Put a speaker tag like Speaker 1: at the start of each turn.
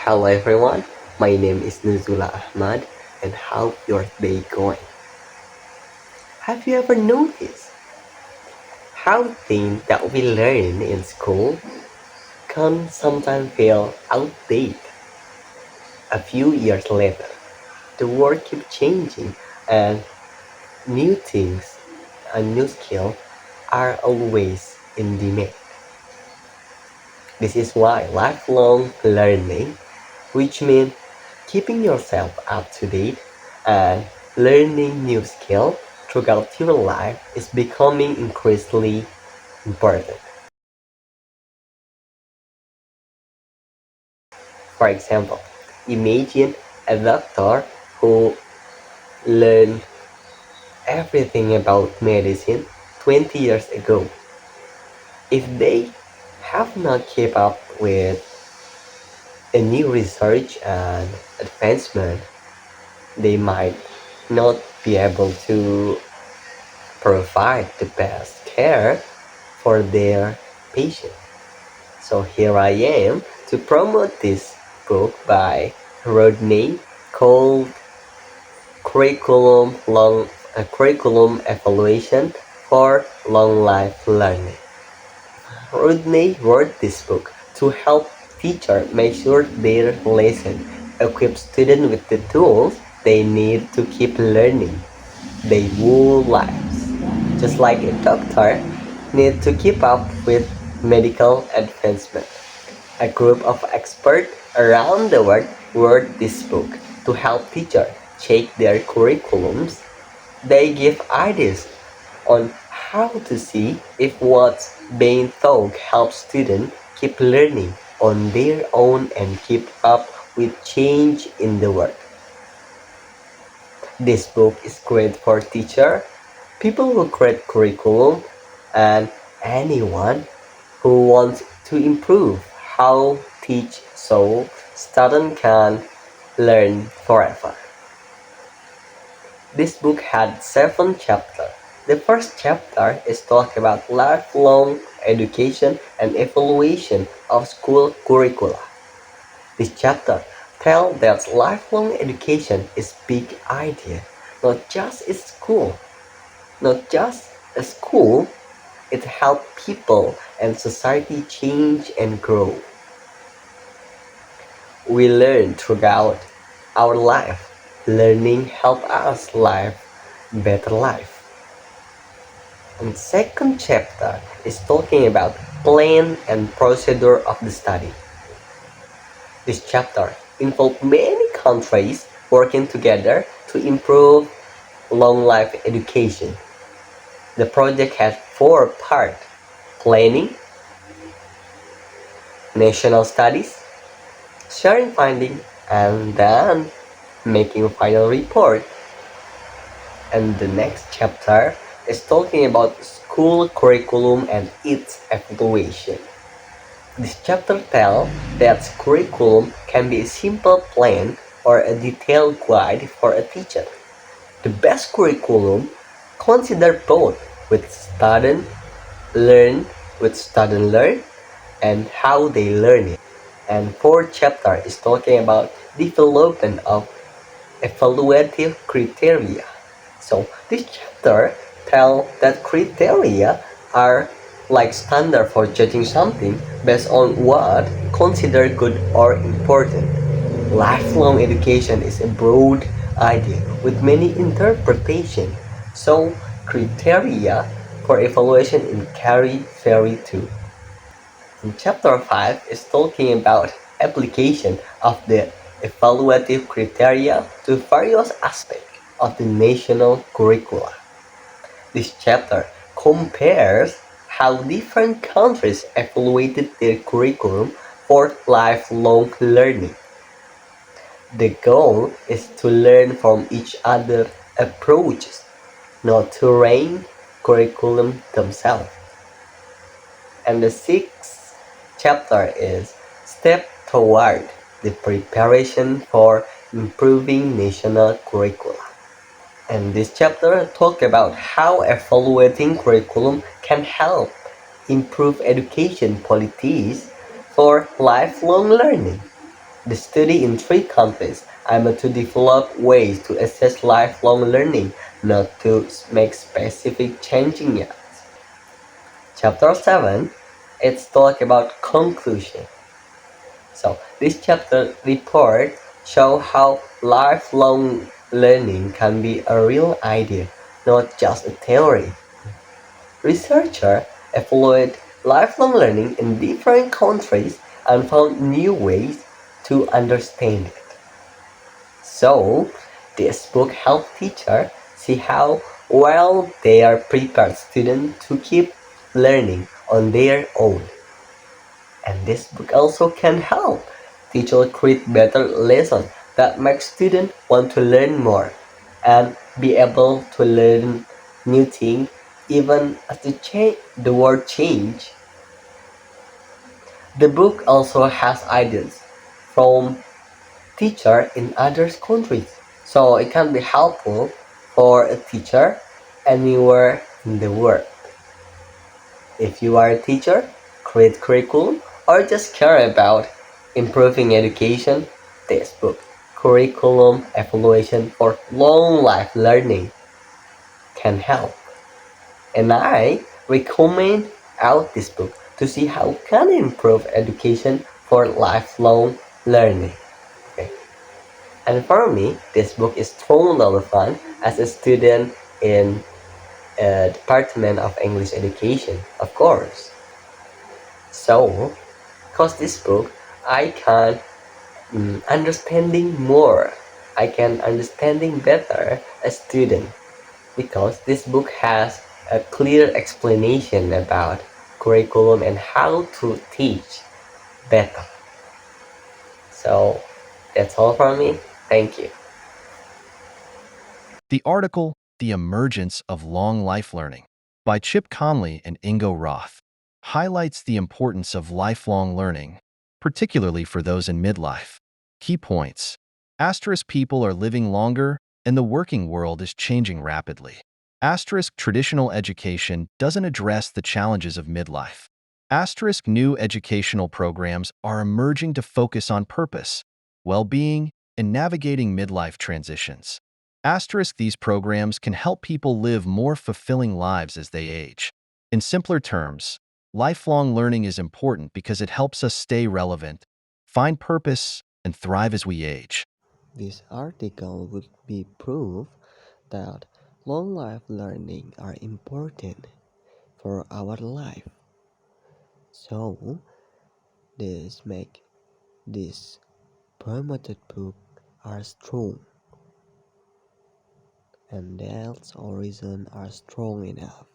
Speaker 1: Hello everyone, my name is Nuzula Ahmad and how your day going? Have you ever noticed how things that we learn in school can sometimes feel outdated? A few years later, the world keeps changing and new things and new skills are always in demand. This is why lifelong learning, which means keeping yourself up to date and learning new skills throughout your life, is becoming increasingly important. For example, imagine a doctor who learned everything about medicine 20 years ago. If they have not kept up with a new research and advancement, they might not be able to provide the best care for their patient. So here I am to promote this book by Rodney called Curriculum Evaluation for Longlife Learning. Rodney wrote this book to help teachers make sure their lesson equip students with the tools they need to keep learning their whole lives. Just like a doctor needs to keep up with medical advancement. A group of experts around the world wrote this book to help teachers check their curriculums. They give ideas on how to see if what's being taught helps students keep learning on their own and keep up with change in the world. This book is great for teachers, people who create curriculum, and anyone who wants to improve how teach so students can learn forever. This book had 7 chapters. The first chapter is talk about lifelong education and evaluation of school curricula. This chapter tells that lifelong education is big idea, not just a school. Not just a school, it helps people and society change and grow. We learn throughout our life. Learning helps us live better life. And second chapter is talking about plan and procedure of the study. This chapter involves many countries working together to improve long life education. The project has 4 parts: planning, national studies, sharing findings, and then making a final report. And the next chapter is talking about school curriculum and its evaluation. This chapter tells that curriculum can be a simple plan or a detailed guide for a teacher. The best curriculum consider both with student learn and how they learn it. And fourth chapter is talking about development of evaluative criteria. So this chapter tells that criteria are like standard for judging something based on what considered good or important. Lifelong education is a broad idea with many interpretations, so criteria for evaluation in carry vary too. In chapter 5 is talking about application of the evaluative criteria to various aspects of the national curricula. This chapter compares how different countries evaluated their curriculum for lifelong learning. The goal is to learn from each other's approaches, not to rank curriculum themselves. And the sixth chapter is Step Toward the Preparation for Improving National Curricula. And this chapter talks about how evaluating curriculum can help improve education policies for lifelong learning. The study in three countries aimed to develop ways to assess lifelong learning, not to make specific changing yet. Chapter 7, it's talk about conclusion. So this chapter report show how lifelong learning can be a real idea, not just a theory. Researchers evaluate lifelong learning in different countries and found new ways to understand it. So, this book helps teachers see how well they are prepared students to keep learning on their own. And this book also can help teachers create better lessons that make students want to learn more and be able to learn new things even as the world change. The book also has ideas from teachers in other countries, so it can be helpful for a teacher anywhere in the world. If you are a teacher, create curriculum, or just care about improving education, this book, Curriculum Evaluation for Long Life Learning, can help. And I recommend out this book to see how can improve education for lifelong learning. Okay. And for me, this book is totally fun as a student in a Department of English Education, of course. So, because this book, I can understanding more. I can understanding better a student because this book has a clear explanation about curriculum and how to teach better. So that's all from me. Thank you.
Speaker 2: The article, The Emergence of Long Life Learning, by Chip Conley and Ingo Roth, highlights the importance of lifelong learning, particularly for those in midlife. Key points. Asterisk people are living longer, and the working world is changing rapidly. Asterisk traditional education doesn't address the challenges of midlife. Asterisk new educational programs are emerging to focus on purpose, well-being, and navigating midlife transitions. Asterisk these programs can help people live more fulfilling lives as they age. In simpler terms, lifelong learning is important because it helps us stay relevant, find purpose, and thrive as we age.
Speaker 1: This article would be proof that long life learning are important for our life. So this make this promoted book are strong and that's reason are strong enough.